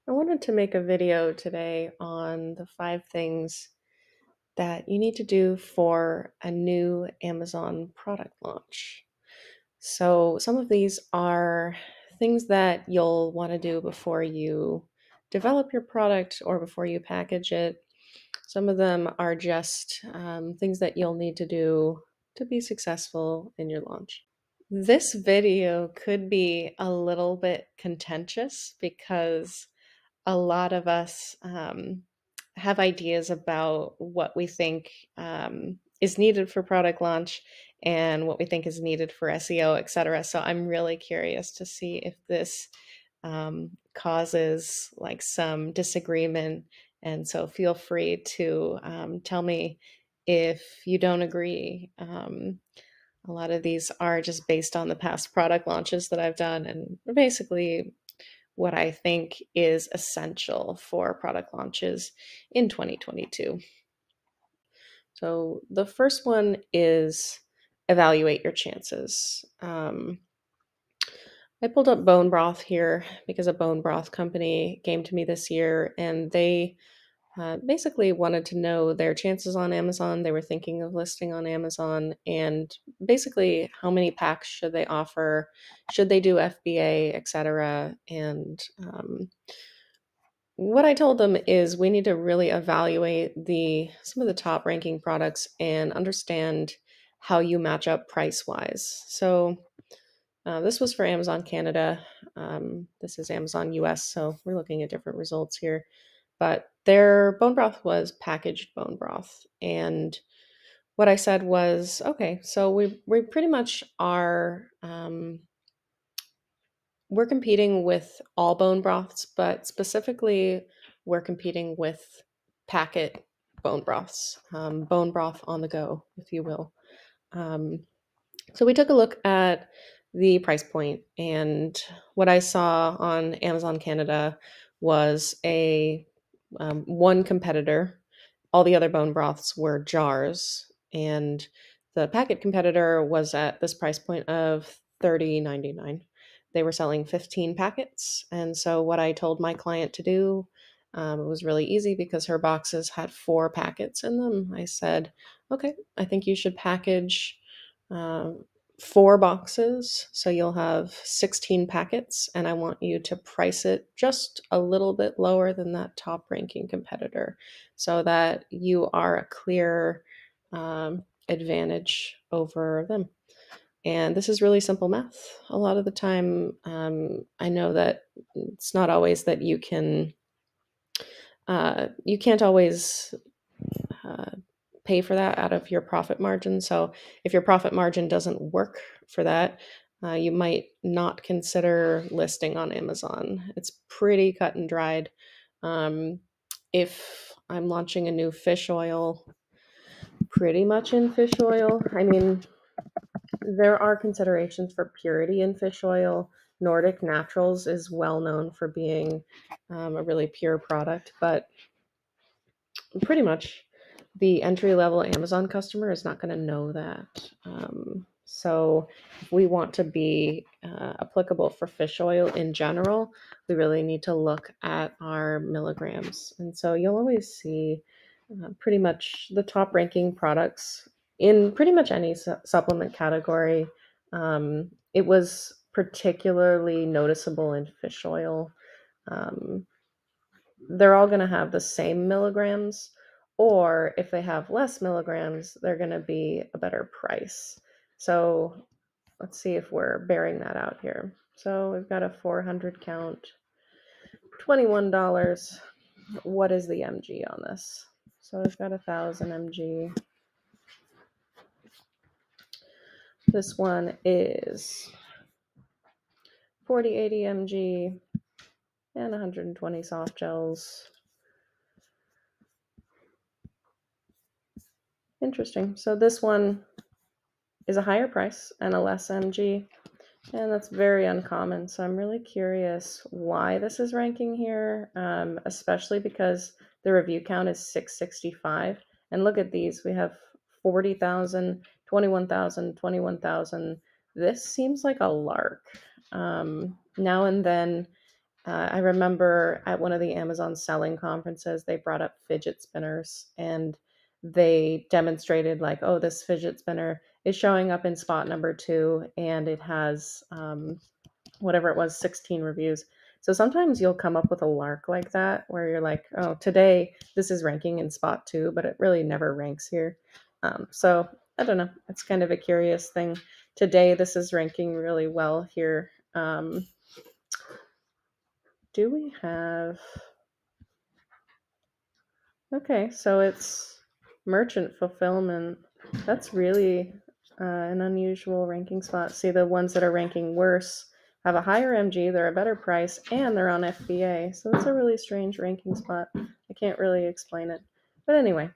I wanted to make a video today on the 5 things that you need to do for a new Amazon product launch. So, some of these are things that you'll want to do before you develop your product or before you package it. Some of them are just things that you'll need to do to be successful in your launch. This video could be a little bit contentious because a lot of us have ideas about what we think is needed for product launch and what we think is needed for SEO, etc. So I'm really curious to see if this causes like some disagreement. And so feel free to tell me if you don't agree. A lot of these are just based on the past product launches that I've done and basically what I think is essential for product launches in 2022. So the first one is evaluate your chances. I pulled up Bone Broth here because a bone broth company came to me this year and they basically wanted to know their chances on Amazon. They were thinking of listing on Amazon and basically how many packs should they offer, should they do FBA, etc. And what I told them is we need to really evaluate the some of the top ranking products and understand how you match up price wise. So this was for Amazon Canada. This is Amazon US, so we're looking at different results here. But their bone broth was packaged bone broth, and what I said was, okay, so we pretty much are we're competing with all bone broths, but specifically, we're competing with packet bone broths, bone broth on the go, if you will. Um, so we took a look at the price point, and what I saw on Amazon Canada was a one competitor. All the other bone broths were jars, and the packet competitor was at this price point of $30.99. They were selling 15 packets, and so what I told my client to do, it was really easy because her boxes had 4 packets in them. I said, "Okay, I think you should package." Um, 4 boxes, so you'll have 16 packets, and I want you to price it just a little bit lower than that top ranking competitor so that you are a clear advantage over them. And this is really simple math. A lot of the time, I know that it's not always that you can't always uh, pay for that out of your profit margin. So if your profit margin doesn't work for that, you might not consider listing on Amazon. It's pretty cut and dried. Um, if I'm launching a new fish oil, pretty much in fish oil, I mean, there are considerations for purity in fish oil. Nordic Naturals is well known for being a really pure product, but pretty much the entry level Amazon customer is not going to know that. So, if we want to be applicable for fish oil in general, we really need to look at our milligrams. And so, you'll always see pretty much the top ranking products in pretty much any supplement category. It was particularly noticeable in fish oil. Um, they're all going to have the same milligrams, or if they have less milligrams, they're going to be a better price. So let's see if we're bearing that out here. So we've got a 400 count, $21. What is the mg on this? So we've got 1,000 mg. This one is 4080 mg and 120 soft gels. Interesting. So this one is a higher price and a less mg, and that's very uncommon. So I'm really curious why this is ranking here, especially because the review count is 665. And look at these. We have 40,000, 21,000, 21,000. This seems like a lark. Now and then I remember at one of the Amazon selling conferences, they brought up fidget spinners and they demonstrated, like, oh, this fidget spinner is showing up in spot number 2 and it has whatever it was, 16 reviews. So sometimes you'll come up with a lark like that where you're like, oh, today this is ranking in spot 2, but it really never ranks here. So I don't know. It's kind of a curious thing. Today this is ranking really well here. Do we have... Okay, so it's merchant fulfillment. That's really an unusual ranking spot. See, the ones that are ranking worse have a higher MG, they're a better price, and they're on FBA. So that's a really strange ranking spot. I can't really explain it. But anyway,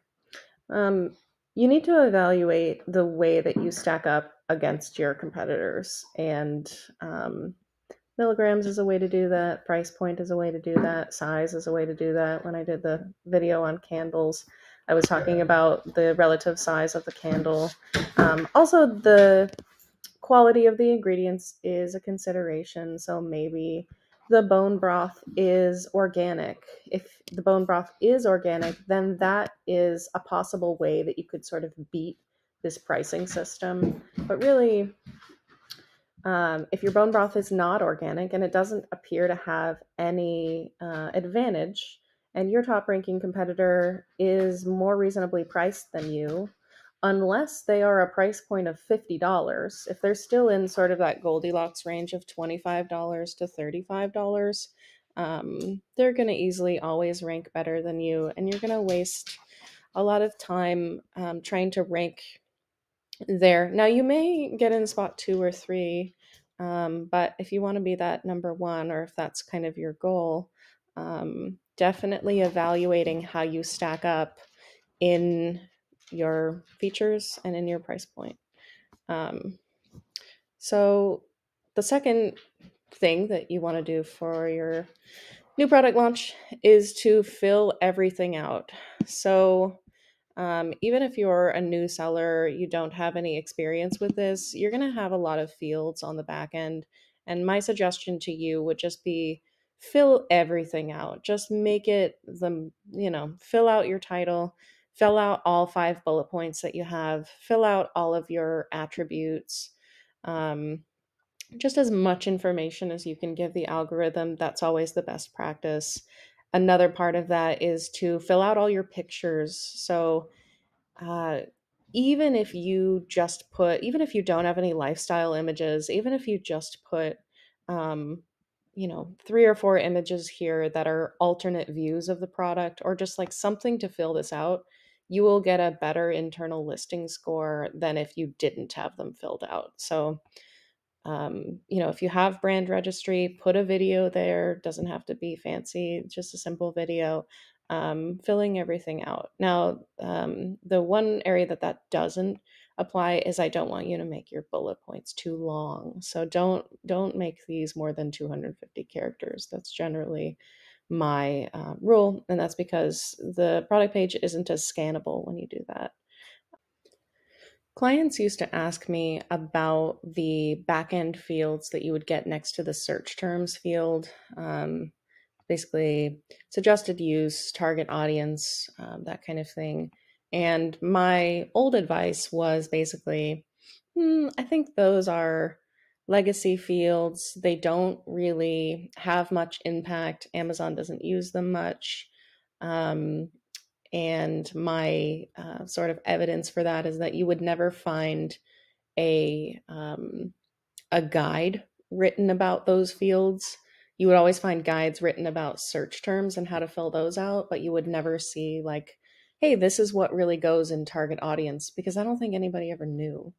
you need to evaluate the way that you stack up against your competitors. And milligrams is a way to do that. Price point is a way to do that. Size is a way to do that. When I did the video on candles, I was talking about the relative size of the candle. Also, the quality of the ingredients is a consideration. So maybe the bone broth is organic. If the bone broth is organic, then that is a possible way that you could sort of beat this pricing system. But really, if your bone broth is not organic and it doesn't appear to have any advantage, and your top ranking competitor is more reasonably priced than you, unless they are a price point of $50, if they're still in sort of that Goldilocks range of $25 to $35, they're going to easily always rank better than you, and you're going to waste a lot of time trying to rank there. Now, you may get in spot 2 or 3, but if you want to be that number 1, or if that's kind of your goal, definitely evaluating how you stack up in your features and in your price point. So the second thing that you want to do for your new product launch is to fill everything out. So even if you're a new seller, you don't have any experience with this, you're going to have a lot of fields on the back end. And my suggestion to you would just be fill everything out. Just make it fill out your title, fill out all 5 bullet points that you have, fill out all of your attributes. Just as much information as you can give the algorithm. That's always the best practice. Another part of that is to fill out all your pictures. So uh, even if you don't have any lifestyle images, even if you just put, 3 or 4 images here that are alternate views of the product, or just like something to fill this out, you will get a better internal listing score than if you didn't have them filled out. So if you have brand registry, put a video there. Doesn't have to be fancy, just a simple video, filling everything out. Now, the one area that doesn't apply is I don't want you to make your bullet points too long. So don't make these more than 250 characters. That's generally my rule, and that's because the product page isn't as scannable when you do that. Clients used to ask me about the backend fields that you would get next to the search terms field. Basically, suggested use, target audience, that kind of thing. And my old advice was basically, I think those are legacy fields. They don't really have much impact. Amazon doesn't use them much. And my sort of evidence for that is that you would never find a guide written about those fields. You would always find guides written about search terms and how to fill those out, but you would never see like, hey, this is what really goes in target audience, because I don't think anybody ever knew.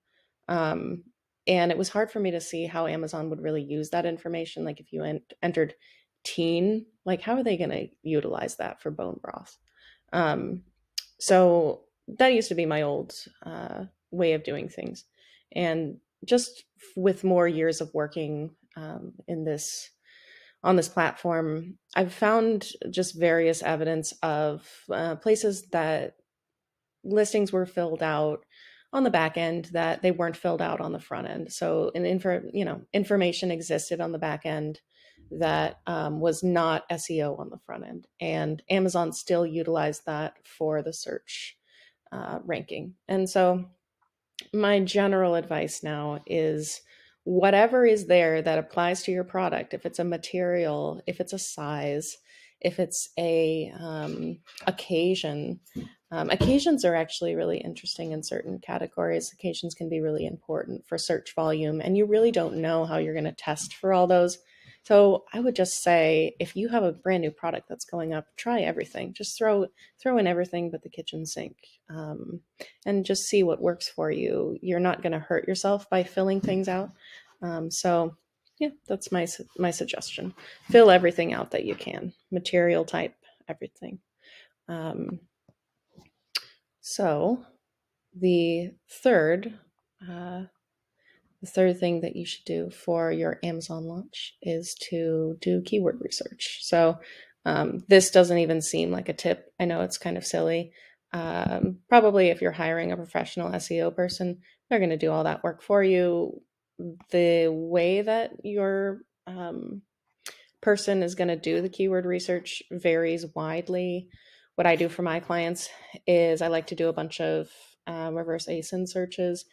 And it was hard for me to see how Amazon would really use that information. Like if you entered teen, like how are they going to utilize that for bone broth? So that used to be my old way of doing things. And just with more years of working on this platform, I've found just various evidence of places that listings were filled out on the back end that they weren't filled out on the front end. So information existed on the back end that was not SEO on the front end. And Amazon still utilized that for the search ranking. And so my general advice now is whatever is there that applies to your product, if it's a material, if it's a size, if it's a occasion. Occasions are actually really interesting in certain categories. Occasions can be really important for search volume, and you really don't know how you're going to test for all those. So I would just say, if you have a brand new product that's going up, try everything. Just throw in everything but the kitchen sink, and just see what works for you. You're not going to hurt yourself by filling things out. So yeah, that's my suggestion. Fill everything out that you can. Material type, everything. So the third thing that you should do for your Amazon launch is to do keyword research. So this doesn't even seem like a tip. I know it's kind of silly. Probably if you're hiring a professional SEO person, they're going to do all that work for you. The way that your person is going to do the keyword research varies widely. What I do for my clients is I like to do a bunch of reverse ASIN searches.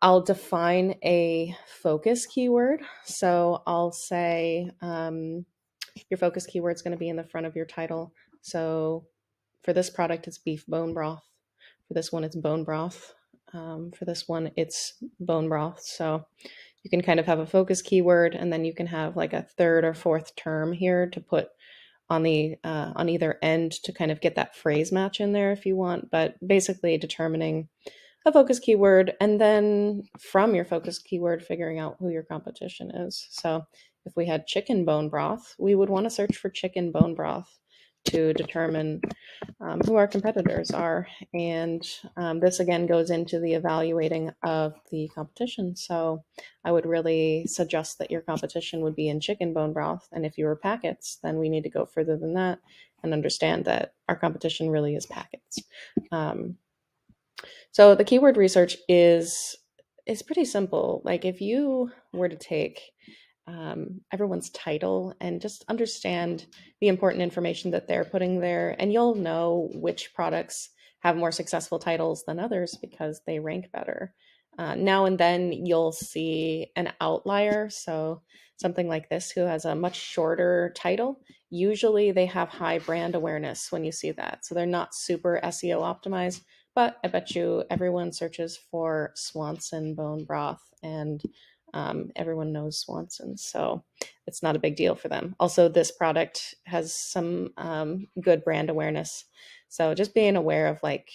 I'll define a focus keyword. So I'll say your focus keyword is going to be in the front of your title. So for this product, it's beef bone broth. For this one, it's bone broth. For this one, it's bone broth. So you can kind of have a focus keyword, and then you can have like a third or fourth term here to put on the on either end to kind of get that phrase match in there if you want. But basically determining a focus keyword, and then from your focus keyword, figuring out who your competition is. So if we had chicken bone broth, we would want to search for chicken bone broth to determine who our competitors are. And this again goes into the evaluating of the competition. So I would really suggest that your competition would be in chicken bone broth. And if you were packets, then we need to go further than that and understand that our competition really is packets. So the keyword research is pretty simple. Like if you were to take everyone's title and just understand the important information that they're putting there, and you'll know which products have more successful titles than others because they rank better. Now and then you'll see an outlier. So something like this, who has a much shorter title, usually they have high brand awareness when you see that. So they're not super SEO optimized, but I bet you everyone searches for Swanson bone broth, and everyone knows Swanson, so it's not a big deal for them. Also, this product has some good brand awareness. So just being aware of like,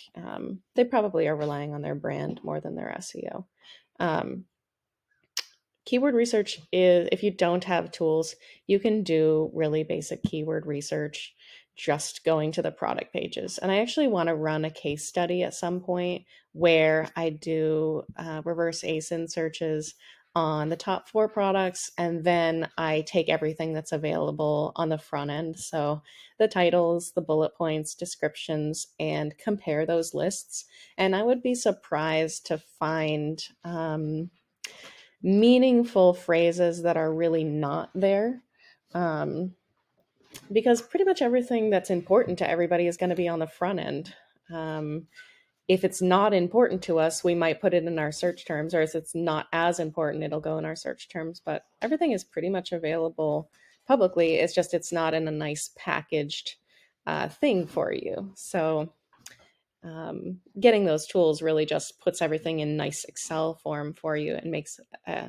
they probably are relying on their brand more than their SEO. Keyword research is, if you don't have tools, you can do really basic keyword research just going to the product pages. And I actually want to run a case study at some point where I do reverse ASIN searches on the top 4 products, and then I take everything that's available on the front end. So the titles, the bullet points, descriptions, and compare those lists. And I would be surprised to find meaningful phrases that are really not there. Because pretty much everything that's important to everybody is going to be on the front end. If it's not important to us, we might put it in our search terms, or if it's not as important, it'll go in our search terms. But everything is pretty much available publicly. It's just it's not in a nice packaged thing for you. So getting those tools really just puts everything in nice Excel form for you and makes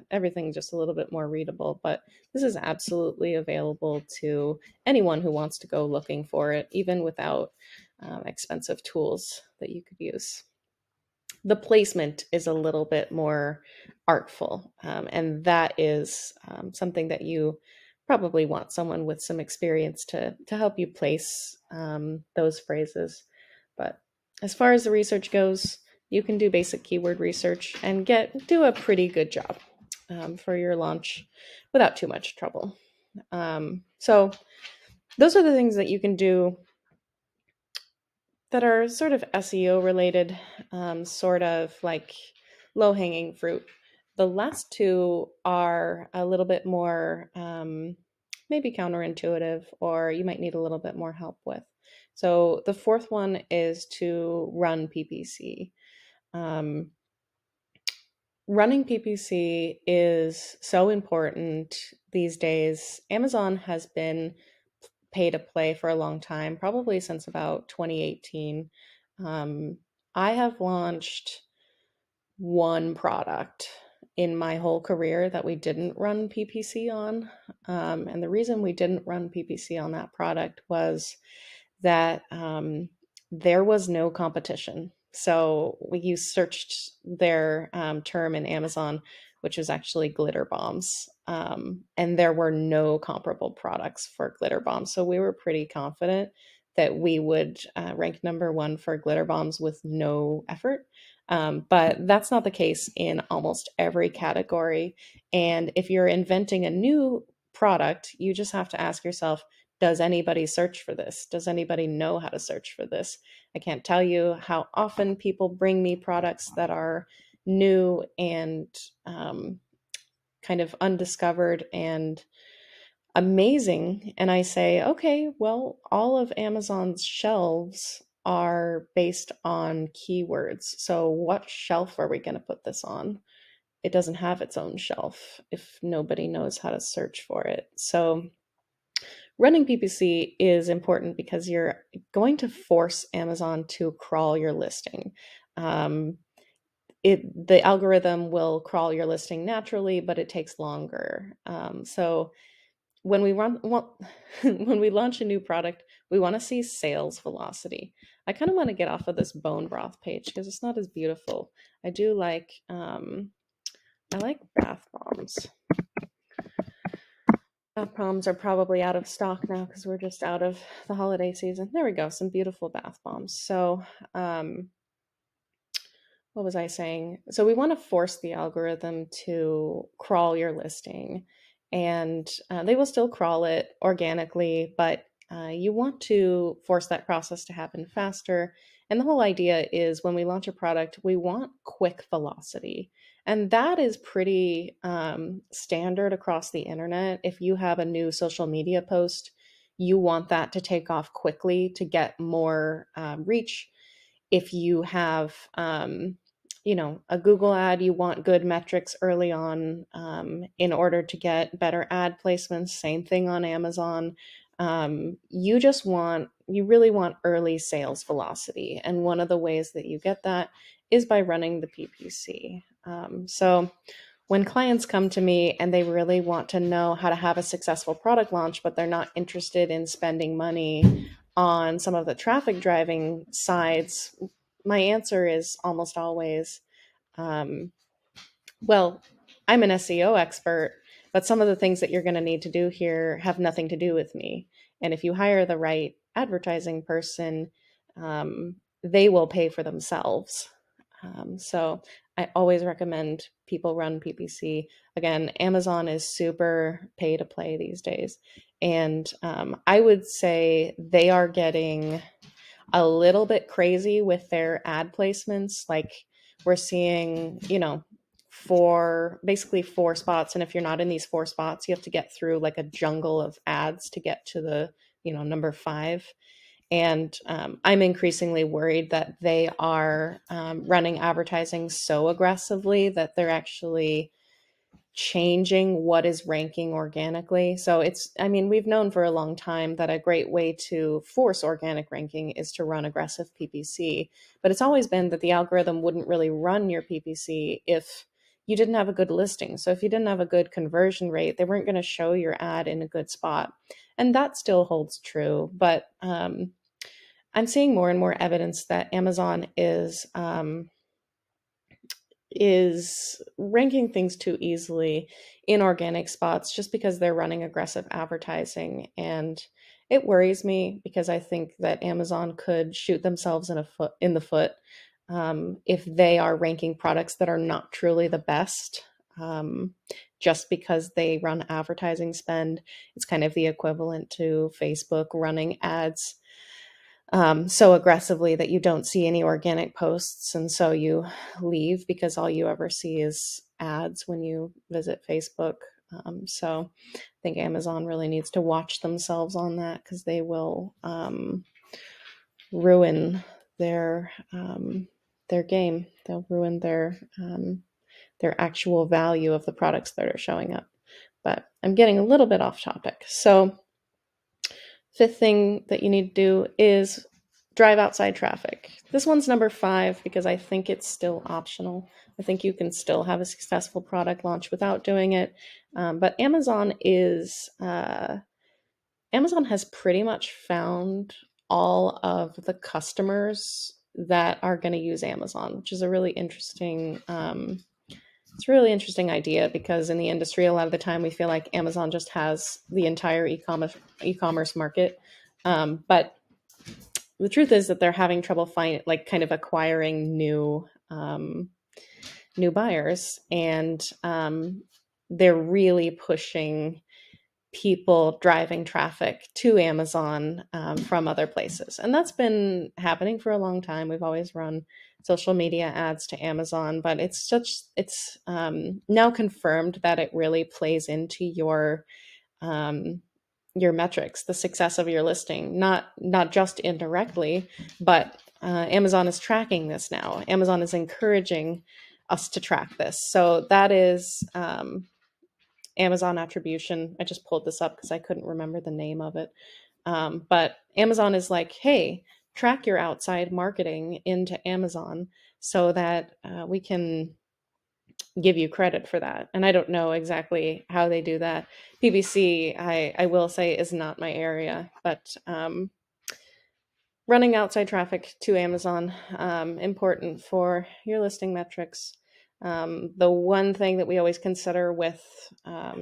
everything just a little bit more readable. But this is absolutely available to anyone who wants to go looking for it, even without expensive tools that you could use. The placement is a little bit more artful, and that is something that you probably want someone with some experience to help you place those phrases. But as far as the research goes, you can do basic keyword research and do a pretty good job for your launch without too much trouble. So those are the things that you can do that are sort of SEO related, sort of like low-hanging fruit. The last 2 are a little bit more may be counterintuitive or you might need a little bit more help with. So the fourth one is to run PPC. Um, Running PPC is so important these days. Amazon has been pay to play for a long time, probably since about 2018. I have launched one product in my whole career that we didn't run PPC on. And the reason we didn't run PPC on that product was that there was no competition. So we searched their term in Amazon, which was actually glitter bombs. And there were no comparable products for glitter bombs. So we were pretty confident that we would rank number one for glitter bombs with no effort. But that's not the case in almost every category. And if you're inventing a new product, you just have to ask yourself, does anybody search for this? Does anybody know how to search for this? I can't tell you how often people bring me products that are new and kind of undiscovered and amazing. And I say, okay, well, all of Amazon's shelves are based on keywords. So what shelf are we going to put this on? It doesn't have its own shelf if nobody knows how to search for it. So running PPC is important because you're going to force Amazon to crawl your listing. The algorithm will crawl your listing naturally, but it takes longer. So when we when we launch a new product, we want to see sales velocity. I kind of want to get off of this bone broth page because it's not as beautiful. I do like I like bath bombs. Bath bombs are probably out of stock now because we're just out of the holiday season. There we go, some beautiful bath bombs. So what was I saying? So we want to force the algorithm to crawl your listing, and they will still crawl it organically, but you want to force that process to happen faster. And the whole idea is when we launch a product, we want quick velocity. And that is pretty standard across the internet. If you have a new social media post, you want that to take off quickly to get more reach. If you have a Google ad, you want good metrics early on in order to get better ad placements. Same thing on Amazon. You really want early sales velocity. And one of the ways that you get that is by running the PPC. So when clients come to me and they really want to know how to have a successful product launch, but they're not interested in spending money on some of the traffic driving sides, my answer is almost always, well, I'm an SEO expert, but some of the things that you're going to need to do here have nothing to do with me. And if you hire the right advertising person, they will pay for themselves. So I always recommend people run PPC. Again, Amazon is super pay to play these days. And I would say they are getting a little bit crazy with their ad placements. Like we're seeing, basically four spots. And if you're not in these four spots, you have to get through like a jungle of ads to get to the, number 5. And I'm increasingly worried that they are running advertising so aggressively that they're actually changing what is ranking organically. So we've known for a long time that a great way to force organic ranking is to run aggressive PPC, but it's always been that the algorithm wouldn't really run your PPC if you didn't have a good listing. So if you didn't have a good conversion rate, they weren't going to show your ad in a good spot. And that still holds true, but I'm seeing more and more evidence that Amazon is ranking things too easily in organic spots just because they're running aggressive advertising. And it worries me because I think that Amazon could shoot themselves in the foot if they are ranking products that are not truly the best. Just because they run advertising spend. It's kind of the equivalent to Facebook running ads so aggressively that you don't see any organic posts. And so you leave because all you ever see is ads when you visit Facebook. So I think Amazon really needs to watch themselves on that, because they will ruin their game. They'll ruin their actual value of the products that are showing up. But I'm getting a little bit off topic. So fifth thing that you need to do is drive outside traffic. This one's number 5 because I think it's still optional. I think you can still have a successful product launch without doing it. But Amazon has pretty much found all of the customers that are going to use Amazon, which is a really interesting it's a really interesting idea, because in the industry, a lot of the time we feel like Amazon just has the entire e-commerce market. But the truth is that they're having trouble kind of acquiring new buyers, and they're really pushing people driving traffic to Amazon from other places. And that's been happening for a long time. We've always run social media ads to Amazon, but it's now confirmed that it really plays into your metrics, the success of your listing, not just indirectly, but Amazon is tracking this now. Amazon is encouraging us to track this. So that is Amazon attribution. I just pulled this up because I couldn't remember the name of it. But Amazon is like, hey, track your outside marketing into Amazon so that we can give you credit for that. And I don't know exactly how they do that. PPC, I will say, is not my area, but running outside traffic to Amazon, important for your listing metrics. The one thing that we always consider with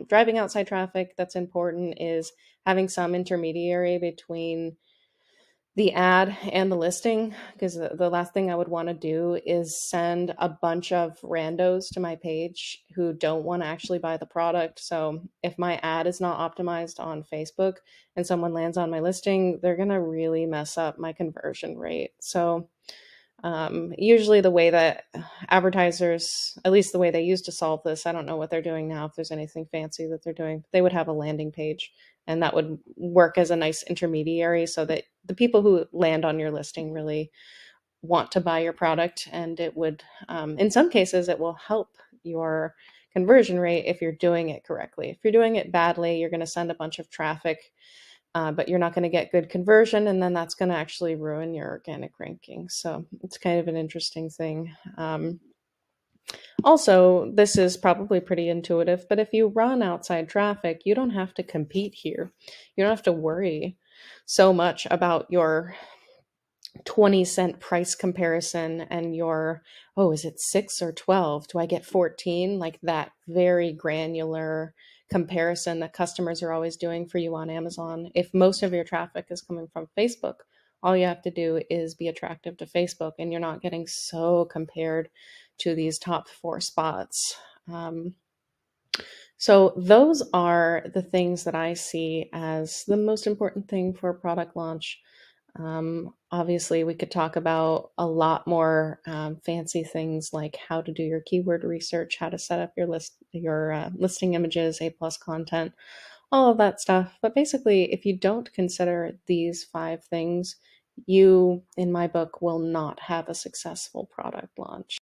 driving outside traffic that's important is having some intermediary between the ad and the listing, because the last thing I would want to do is send a bunch of randos to my page who don't want to actually buy the product. So if my ad is not optimized on Facebook and someone lands on my listing, they're going to really mess up my conversion rate. So usually the way that advertisers, at least the way they used to solve this, I don't know what they're doing now, if there's anything fancy that they're doing, they would have a landing page, and that would work as a nice intermediary so that the people who land on your listing really want to buy your product. And it would, in some cases, it will help your conversion rate if you're doing it correctly. If you're doing it badly, you're going to send a bunch of traffic, but you're not going to get good conversion, and then that's going to actually ruin your organic ranking. So it's kind of an interesting thing. Also, this is probably pretty intuitive, but if you run outside traffic, you don't have to compete here. You don't have to worry so much about your 20-cent price comparison and your, oh, is it 6 or 12? Do I get 14? Like that very granular comparison that customers are always doing for you on Amazon. If most of your traffic is coming from Facebook, all you have to do is be attractive to Facebook, and you're not getting so compared to these top 4 spots. So those are the things that I see as the most important thing for a product launch. Obviously, we could talk about a lot more fancy things like how to do your keyword research, how to set up your listing images, A+ content, all of that stuff. But basically, if you don't consider these 5 things, you, in my book, will not have a successful product launch.